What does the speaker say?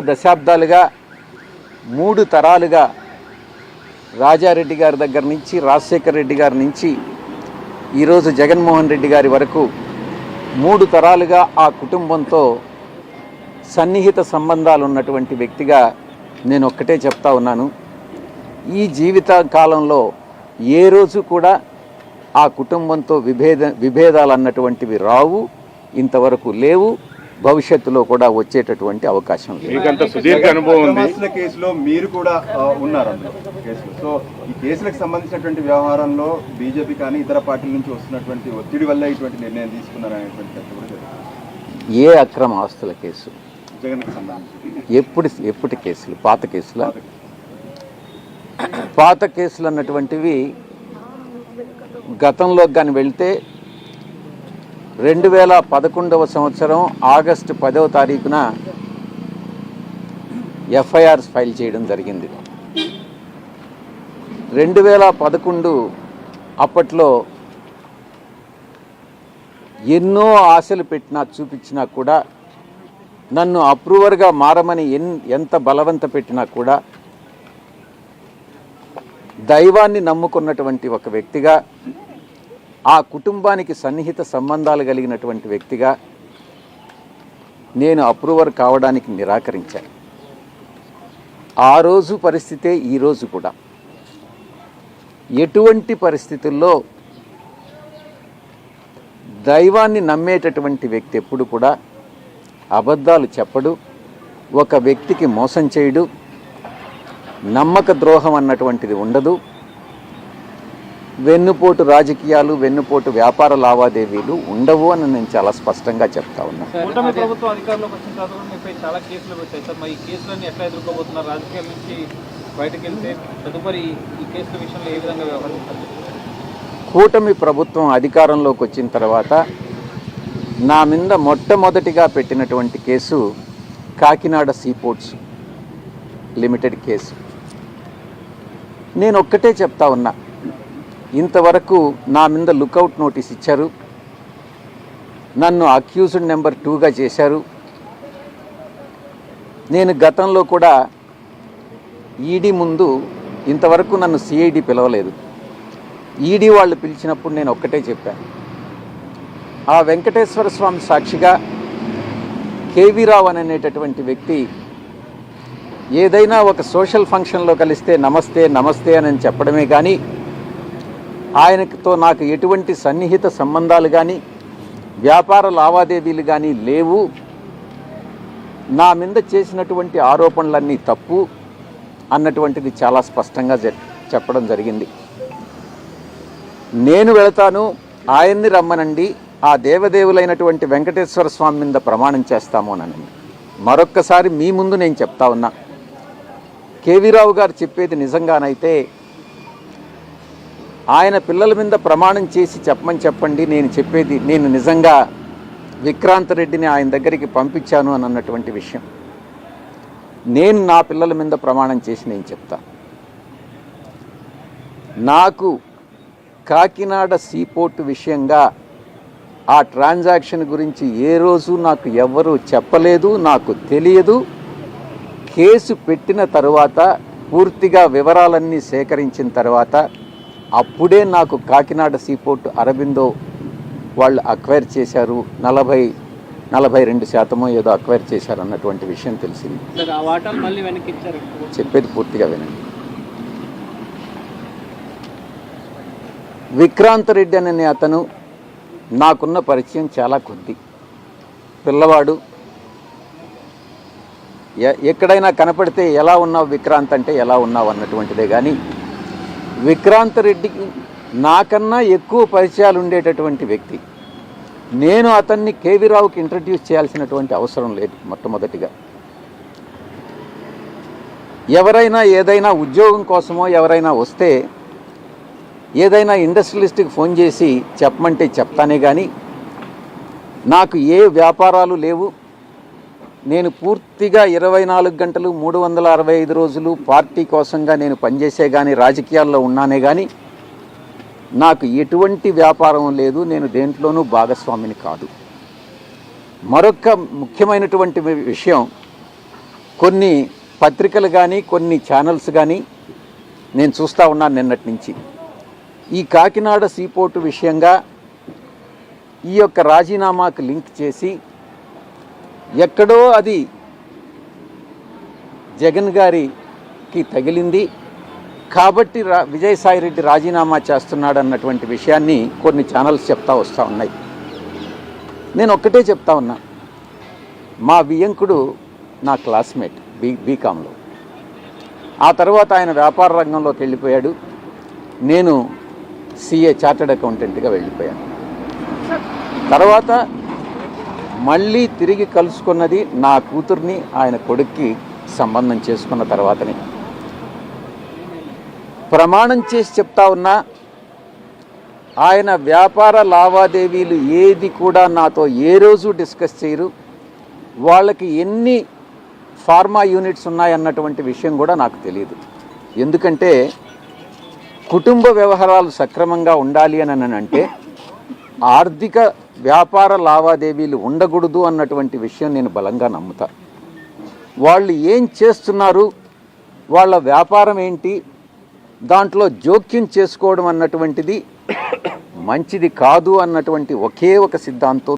దశాబ్దాలుగా 3 తరాలుగా రాజారెడ్డి గారి దగ్గర నుంచి రాజశేఖర రెడ్డి గారి నుంచి ఈరోజు జగన్మోహన్ రెడ్డి గారి వరకు 3 తరాలుగా ఆ కుటుంబంతో సన్నిహిత సంబంధాలు ఉన్నటువంటి వ్యక్తిగా నేను ఒక్కటే చెప్తా ఉన్నాను. ఈ జీవిత కాలంలో ఏ రోజు కూడా ఆ కుటుంబంతో విభేదాలు అన్నటువంటివి రావు, ఇంతవరకు లేవు, భవిష్యత్తులో కూడా వచ్చేటటువంటి అవకాశం లేదు. సుదీర్ఘ అనుభవం ఉంది. కేసులో మీరు కూడా ఉన్నారు కేసులో. సో ఈ కేసులకు సంబంధించినటువంటి వ్యవహారంలో బీజేపీ కానీ ఇతర పార్టీల నుంచి వస్తున్నటువంటి ఒత్తిడి వల్ల ఇటువంటి నిర్ణయం తీసుకున్నారనేటువంటి చర్చ కూడా జరుగుతుంది. ఏ అక్రమ ఆస్తుల కేసు? జగన్కి సంబంధించి ఎప్పటి కేసులు? పాత కేసులు అన్నటువంటివి గతంలోకి కానీ వెళ్తే 2011వ సంవత్సరం ఆగస్టు 10వ తారీఖున ఎఫ్ఐఆర్స్ ఫైల్ చేయడం జరిగింది. 2011 అప్పట్లో ఎన్నో ఆశలు చూపించినా కూడా, నన్ను అప్రూవర్గా మారమని ఎంత బలవంత పెట్టినా కూడా, దైవాన్ని నమ్ముకున్నటువంటి ఒక వ్యక్తిగా, ఆ కుటుంబానికి సన్నిహిత సంబంధాలు కలిగినటువంటి వ్యక్తిగా నేను అప్రూవర్ కావడానికి నిరాకరించాను. ఆ రోజు పరిస్థితే ఈరోజు కూడా. ఎటువంటి పరిస్థితుల్లో దైవాన్ని నమ్మేటటువంటి వ్యక్తి ఎప్పుడు కూడా అబద్ధాలు చెప్పడు, ఒక వ్యక్తికి మోసం చేయడు, నమ్మక ద్రోహం అన్నటువంటిది ఉండదు, వెన్నుపోటు రాజకీయాలు, వెన్నుపోటు వ్యాపార లావాదేవీలు ఉండవు అని నేను చాలా స్పష్టంగా చెప్తా ఉన్నాను. ప్రభుత్వం అధికారంలోకి వచ్చిన తర్వాత మీపై చాలా కేసులు పెట్టాయి సార్. మరి ఈ కేసులన్నీ ఎట్లా ఎదుర్కోబోతున్నారు? రాజకీయాల నుంచి బయటకు వెళ్తే తదుపరి ఈ కేసుల విషయంలో ఏ విధంగా వ్యవహరిస్తారు? కూటమి ప్రభుత్వం అధికారంలోకి వచ్చిన తర్వాత నా మీద మొట్టమొదటిగా పెట్టినటువంటి case Kakinada seaports limited case. నేను ఒక్కటే చెప్తా ఉన్నా, ఇంతవరకు నా మీద లుకౌట్ నోటీస్ ఇచ్చారు, నన్ను అక్యూజ్డ్ నెంబర్ 2గా చేశారు. నేను గతంలో కూడా ఈడీ ముందు ఇంతవరకు నన్ను సిఐడి పిలవలేదు. ఈడీ వాళ్ళు పిలిచినప్పుడు నేను ఒక్కటే చెప్పాను, ఆ వెంకటేశ్వర స్వామి సాక్షిగా కేవీ రావు అనేటటువంటి వ్యక్తి ఏదైనా ఒక సోషల్ ఫంక్షన్లో కలిస్తే నమస్తే నమస్తే అని చెప్పడమే కానీ, ఆయనతో నాకు ఎటువంటి సన్నిహిత సంబంధాలు కానీ వ్యాపార లావాదేవీలు కానీ లేవు, నా మీద చేసినటువంటి ఆరోపణలన్నీ తప్పు అన్నటువంటిది చాలా స్పష్టంగా చెప్పడం జరిగింది. నేను వెళతాను, ఆయన్ని రమ్మనండి, ఆ దేవదేవులైనటువంటి వెంకటేశ్వర స్వామి మీద ప్రమాణం చేస్తాము అని మరొక్కసారి మీ ముందు నేను చెప్తా ఉన్నా. కేవీ రావు గారు చెప్పేది నిజంగానైతే ఆయన పిల్లల మీద ప్రమాణం చేసి చెప్పండి, నేను నిజంగా విక్రాంత్ రెడ్డిని ఆయన దగ్గరికి పంపించాను అని అన్నటువంటి విషయం నేను నా పిల్లల మీద ప్రమాణం చేసి నేను చెప్తా. నాకు కాకినాడ సీపోర్ట్ విషయంగా ఆ ట్రాన్సాక్షన్ గురించి ఏ రోజు నాకు ఎవ్వరూ చెప్పలేదు, నాకు తెలియదు. కేసు పెట్టిన తర్వాత పూర్తిగా వివరాలన్నీ సేకరించిన తర్వాత అప్పుడే నాకు కాకినాడ సీపోర్ట్ అరబిందో వాళ్ళు అక్వైర్ చేశారు, 42% ఏదో అక్వైర్ చేశారు అన్నటువంటి విషయం తెలిసింది. చెప్పేది పూర్తిగా వినండి. విక్రాంత్ రెడ్డి అనే అతను నాకున్న పరిచయం చాలా కొద్ది, పిల్లవాడు. ఎక్కడైనా కనపడితే ఎలా ఉన్నావు విక్రాంత్ అంటే ఎలా ఉన్నావు అన్నటువంటిదే కానీ, విక్రాంత్ రెడ్డికి నాకన్నా ఎక్కువ పరిచయాలు ఉండేటటువంటి వ్యక్తి. నేను అతన్ని కేవీ రావుకి ఇంట్రడ్యూస్ చేయాల్సినటువంటి అవసరం లేదు. మొట్టమొదటిగా ఎవరైనా ఏదైనా ఉద్యోగం కోసమో ఎవరైనా వస్తే ఏదైనా ఇండస్ట్రియలిస్ట్కి ఫోన్ చేసి చెప్పమంటే చెప్తానే కానీ నాకు ఏ వ్యాపారాలు లేవు. నేను పూర్తిగా 24 గంటలు 365 రోజులు పార్టీ కోసంగా నేను పనిచేసే కానీ రాజకీయాల్లో ఉన్నానే కానీ నాకు ఎటువంటి వ్యాపారం లేదు, నేను దేంట్లోనూ భాగస్వామిని కాదు. మరొక ముఖ్యమైనటువంటి విషయం, కొన్ని పత్రికలు కానీ కొన్ని ఛానల్స్ కానీ నేను చూస్తూ ఉన్నాను నిన్నటి నుంచి. ఈ కాకినాడ సీపోర్టు విషయంగా ఈ యొక్క రాజీనామాకు లింక్ చేసి ఎక్కడో అది జగన్ గారికి తగిలింది కాబట్టి విజయసాయిరెడ్డి రాజీనామా చేస్తున్నాడు అన్నటువంటి విషయాన్ని కొన్ని ఛానల్స్ చెప్తా వస్తూ ఉన్నాయి. నేను ఒక్కటే చెప్తా ఉన్నా, మా వియంకుడు నా క్లాస్మేట్ బీకాంలో. ఆ తర్వాత ఆయన వ్యాపార రంగంలోకి వెళ్ళిపోయాడు, నేను సిఏ చార్టర్డ్ అకౌంటెంట్గా వెళ్ళిపోయాను. తర్వాత మళ్ళీ తిరిగి కలుసుకున్నది నా కూతుర్ని ఆయన కొడుక్కి సంబంధం చేసుకున్న తర్వాతనే. ప్రమాణం చేసి చెప్తా ఉన్నా, ఆయన వ్యాపార లావాదేవీలు ఏది కూడా నాతో ఏ రోజు డిస్కస్ చేయరు. వాళ్ళకి ఎన్ని ఫార్మా యూనిట్స్ ఉన్నాయన్నటువంటి విషయం కూడా నాకు తెలియదు. ఎందుకంటే కుటుంబ వ్యవహారాలు సక్రమంగా ఉండాలి అని అంటే ఆర్థిక వ్యాపార లావాదేవీలు ఉండకూడదు అన్నటువంటి విషయం నేను బలంగా నమ్ముతా. వాళ్ళు ఏం చేస్తున్నారు, వాళ్ళ వ్యాపారం ఏంటి, దాంట్లో జోక్యం చేసుకోవడం అన్నటువంటిది మంచిది కాదు అన్నటువంటి ఒకే ఒక సిద్ధాంతం